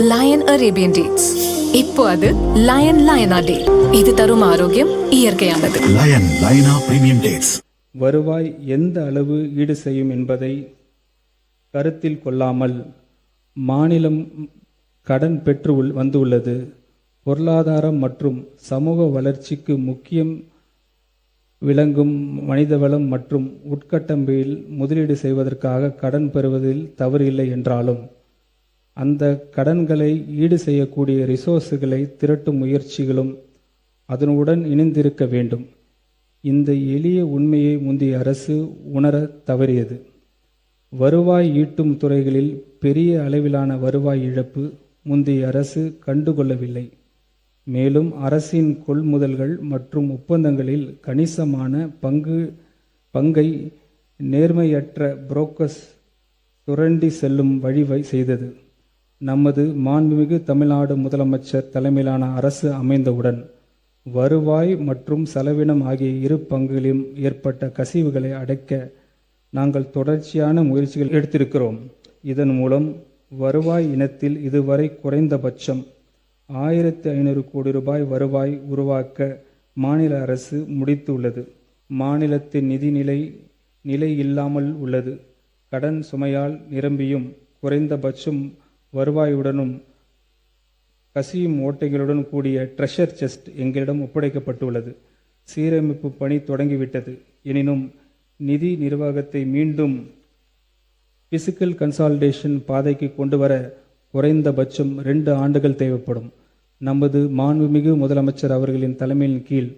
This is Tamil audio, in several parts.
Line Arabian dates. இப்போ அது லயனா டே. இது தரும் ஆரோக்கியம் இயற்கையானது. லயனா பிரீமியம் டேட்ஸ். வருவாய் எந்த அளவு ஈடு செய்யும் என்பதை கருத்தில் கொள்ளாமல் மாநிலம் கடன் பெற்று வந்துள்ளது. பொருளாதாரம் மற்றும் சமூக வளர்ச்சிக்கு முக்கியம் விளங்கும் மனிதவளம் மற்றும் உட்கட்டமைப்பில் முதலீடு செய்வதற்காக கடன் பெறுவதில் தவறு இல்லை என்றாலும் அந்த கடன்களை ஈடு செய்யக்கூடிய ரிசோர்ஸுகளை திரட்டும் முயற்சிகளும் அதனுடன் இணைந்திருக்க வேண்டும். இந்த எளிய உண்மையை முந்தைய அரசு உணர தவறியது. வருவாய் ஈட்டும் துறைகளில் பெரிய அளவிலான வருவாய் இழப்பு முந்தைய அரசு கண்டுகொள்ளவில்லை. மேலும் அரசின் கொள்முதல்கள் மற்றும் ஒப்பந்தங்களில் கணிசமான பங்கை நேர்மையற்ற புரோக்கர்ஸ் சுரண்டி செல்லும் வழிவை செய்தது. நமது மாண்புமிகு தமிழ்நாடு முதலமைச்சர் தலைமையிலான அரசு அமைந்தவுடன் வருவாய் மற்றும் செலவினம் ஆகிய இரு பங்குகளிலும் ஏற்பட்ட கசிவுகளை அடைக்க நாங்கள் தொடர்ச்சியான முயற்சிகள் எடுத்திருக்கிறோம். இதன் மூலம் வருவாய் இனத்தில் இதுவரை குறைந்தபட்சம் 1500 கோடி ரூபாய் வருவாய் உருவாக்க மாநில அரசு முடித்துள்ளது. மாநிலத்தின் நிதி நிலை இல்லாமல் உள்ளது. கடன் சுமையால் நிரம்பியும் குறைந்தபட்சம் வருவாயுடனும் கசியும் ஓட்டைகளுடன் கூடிய ட்ரெஷர் செஸ்ட் எங்களிடம் ஒப்படைக்கப்பட்டுள்ளது. சீரமைப்பு பணி தொடங்கிவிட்டது. எனினும் நிதி நிர்வாகத்தை மீண்டும் பிசிக்கல் கன்சாலிடேஷன் பாதைக்கு கொண்டு வர குறைந்தபட்சம் 2 ஆண்டுகள் தேவைப்படும். நமது மாண்புமிகு முதலமைச்சர் அவர்களின் தலைமையின் கீழ்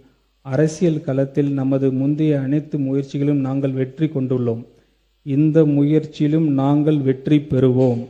அரசியல் களத்தில் நமது முந்தைய அனைத்து முயற்சிகளும் நாங்கள் வெற்றி கொண்டுள்ளோம். இந்த முயற்சியிலும் நாங்கள் வெற்றி பெறுவோம்.